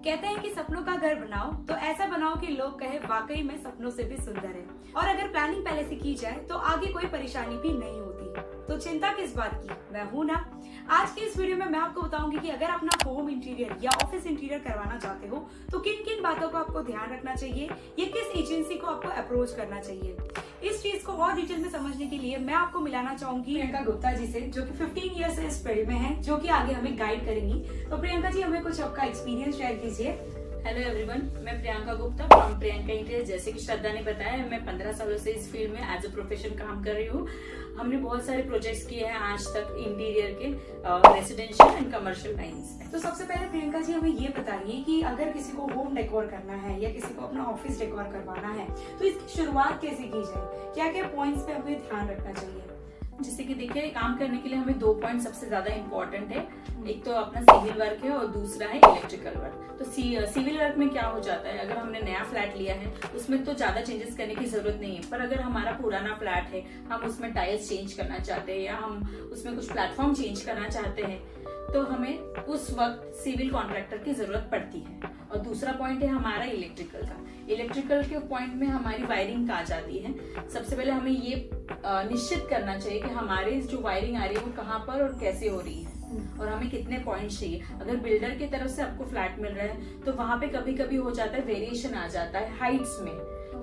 कहते हैं कि सपनों का घर बनाओ तो ऐसा बनाओ कि लोग कहे वाकई में सपनों से भी सुंदर है। और अगर प्लानिंग पहले से की जाए तो आगे कोई परेशानी भी नहीं होती। तो चिंता किस बात की, मैं हूं ना। आज की इस वीडियो में मैं आपको बताऊंगी कि अगर अपना होम इंटीरियर या ऑफिस इंटीरियर करवाना चाहते हो तो किन किन बातों को आपको ध्यान रखना चाहिए या किस एजेंसी को आपको अप्रोच करना चाहिए। इस चीज को और डिटेल में समझने के लिए मैं आपको मिलाना चाहूंगी प्रियंका गुप्ता जी से, जो कि 15 ईयर से इस फील्ड में है, जो कि आगे हमें गाइड करेंगी। तो प्रियंका जी, हमें कुछ आपका एक्सपीरियंस शेयर कीजिए। हेलो एवरीवन, मैं प्रियंका गुप्ता फ्रॉम प्रियंका इंटीरियर। जैसे कि श्रद्धा ने बताया, मैं 15 सालों से इस फील्ड में एज अ प्रोफेशन काम कर रही हूँ। हमने बहुत सारे प्रोजेक्ट्स किए हैं आज तक इंटीरियर के, रेसिडेंशियल एंड कमर्शियल लाइन्स में। तो सबसे पहले प्रियंका जी हमें ये बताइए कि अगर किसी को होम डेकोर करना है या किसी को अपना ऑफिस डेकोर करवाना है तो इसकी शुरुआत कैसे की जाए, क्या क्या पॉइंट्स पे हमें ध्यान रखना चाहिए। जैसे कि देखिए, काम करने के लिए हमें 2 पॉइंट सबसे ज्यादा इम्पोर्टेंट है। एक तो अपना सिविल वर्क है और दूसरा है इलेक्ट्रिकल वर्क। तो सिविल वर्क में क्या हो जाता है, अगर हमने नया फ्लैट लिया है उसमें तो ज्यादा चेंजेस करने की जरूरत नहीं है। पर अगर हमारा पुराना फ्लैट है, हम उसमें टाइल्स चेंज करना चाहते हैं या हम उसमें कुछ प्लेटफॉर्म चेंज करना चाहते हैं, तो हमें उस वक्त सिविल कॉन्ट्रैक्टर की जरूरत पड़ती है। और दूसरा पॉइंट है हमारा इलेक्ट्रिकल का। इलेक्ट्रिकल के पॉइंट में हमारी वायरिंग आ जाती है। सबसे पहले हमें ये निश्चित करना चाहिए कि हमारे जो वायरिंग आ रही है वो कहाँ पर और कैसे हो रही है और हमें कितने पॉइंट चाहिए। अगर बिल्डर की तरफ से आपको फ्लैट मिल रहा है तो वहां पे कभी कभी हो जाता है, वेरिएशन आ जाता है हाइट्स में।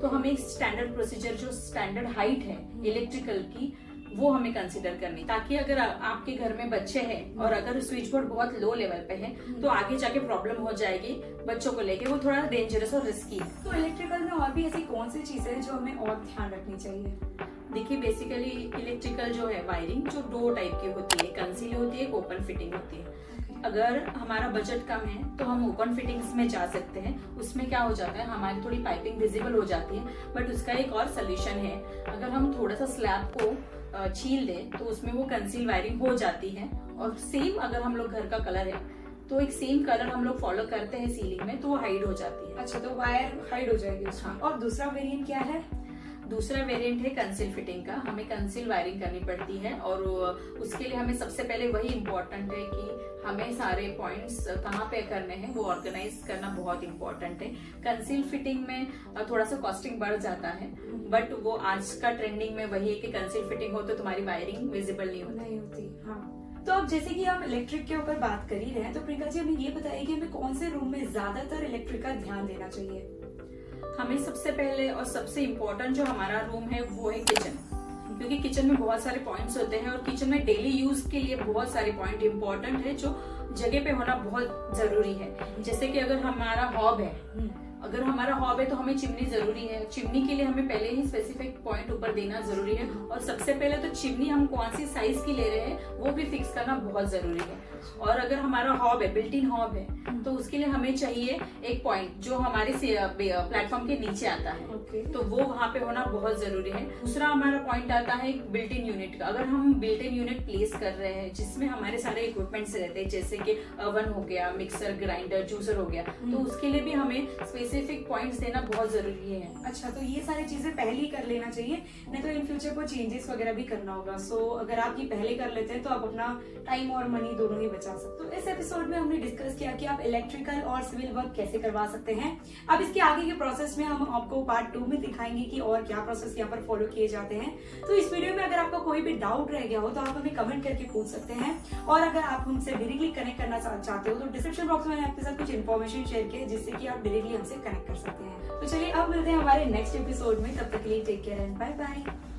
तो हमें स्टैंडर्ड प्रोसीजर, जो स्टैंडर्ड हाइट है इलेक्ट्रिकल की, वो हमें कंसिडर करनी, ताकि अगर आपके घर में बच्चे हैं और अगर स्विच बोर्ड बहुत लो लेवल पे है तो आगे जाके प्रॉब्लम हो जाएगी बच्चों को लेके, वो थोड़ा डेंजरस और रिस्की है। तो इलेक्ट्रिकल में और भी ऐसी कौन सी चीजें हैं जो हमें और ध्यान रखनी चाहिए। देखिए, बेसिकली इलेक्ट्रिकल जो है वायरिंग जो 2 टाइप की होती है, कंसील होती है, ओपन फिटिंग होती है। अगर हमारा बजट कम है तो हम ओपन फिटिंग्स में जा सकते हैं। उसमें क्या हो जाता है, हमारी थोड़ी पाइपिंग विजिबल हो जाती है, बट उसका एक और सोल्यूशन है। अगर हम थोड़ा सा स्लैब को छील दे तो उसमें वो कंसील वायरिंग हो जाती है। और सेम अगर हम लोग घर का कलर है तो एक सेम कलर हम लोग फॉलो करते हैं सीलिंग में, तो वो हाइड हो जाती है। अच्छा, तो वायर हाइड हो जाएगी उसमें। और दूसरा वेरिएंट क्या है। दूसरा वेरिएंट है कंसील फिटिंग का। हमें कंसील वायरिंग करनी पड़ती है और उसके लिए हमें सबसे पहले वही इम्पोर्टेंट है कि हमें सारे पॉइंट्स कहाँ पे करने हैं वो ऑर्गेनाइज करना बहुत इम्पोर्टेंट है। कंसील फिटिंग में थोड़ा सा कॉस्टिंग बढ़ जाता है, बट वो आज का ट्रेंडिंग में वही है कि कंसील फिटिंग हो तो तुम्हारी वायरिंग विजिबल नहीं होती। हाँ, तो अब जैसे कि हम इलेक्ट्रिक के ऊपर बात कर ही रहे हैं, तो प्रियंका जी हमें ये बताइए कि हमें कौन से रूम में ज्यादातर इलेक्ट्रिक का ध्यान देना चाहिए। हमें सबसे पहले और सबसे इम्पोर्टेंट जो हमारा रूम है वो है किचन, क्योंकि किचन में बहुत सारे पॉइंट्स होते हैं और किचन में डेली यूज के लिए बहुत सारे पॉइंट इम्पोर्टेंट है जो जगह पे होना बहुत जरूरी है। जैसे कि अगर हमारा हॉब है तो हमें चिमनी जरूरी है। चिमनी के लिए हमें पहले ही स्पेसिफिक पॉइंट ऊपर देना जरूरी है। और सबसे पहले तो चिमनी हम कौन सी साइज की ले रहे हैं वो भी फिक्स करना बहुत जरूरी है। और अगर हमारा हॉब है, बिल्ट इन हॉब है, तो उसके लिए हमें चाहिए एक पॉइंट जो हमारे प्लेटफॉर्म के नीचे आता है। तो वो वहाँ पे होना बहुत जरूरी है। दूसरा हमारा पॉइंट आता है बिल्ट इन यूनिट का। अगर हम बिल्ट इन यूनिट प्लेस कर रहे हैं जिसमें हमारे सारे इक्विपमेंट्स रहते हैं, जैसे कि ओवन हो गया, मिक्सर, ग्राइंडर, जूसर हो गया, तो उसके लिए भी हमें स्पेसिफिक पॉइंट्स देना बहुत जरूरी है। अच्छा, तो ये सारी चीजें पहले ही कर लेना चाहिए, नहीं तो इन फ्यूचर को चेंजेस वगैरह भी करना होगा। सो अगर आप ये पहले कर लेते हैं तो आप अपना टाइम और मनी दोनों ही बचा सकते। तो इस एपिसोड में हमने डिस्कस किया कि आप इलेक्ट्रिकल और सिविल वर्क कैसे करवा सकते हैं। अब इसके आगे के प्रोसेस में हम आपको पार्ट 2 में दिखाएंगे कि और क्या प्रोसेस यहाँ पर फॉलो किए जाते हैं। तो इस वीडियो में अगर आपका कोई भी डाउट रह गया हो तो आप हमें कमेंट करके पूछ सकते हैं। और अगर आप हमसे डायरेक्टली कनेक्ट करना चाहते हो तो डिस्क्रिप्शन बॉक्स में मैंने आपके साथ कुछ इन्फॉर्मेशन शेयर की है जिससे कि आप डायरेक्टली हमसे कनेक्ट कर सकते हैं। तो चलिए अब मिलते हैं हमारे नेक्स्ट एपिसोड में। तब तक के लिए take care and bye bye.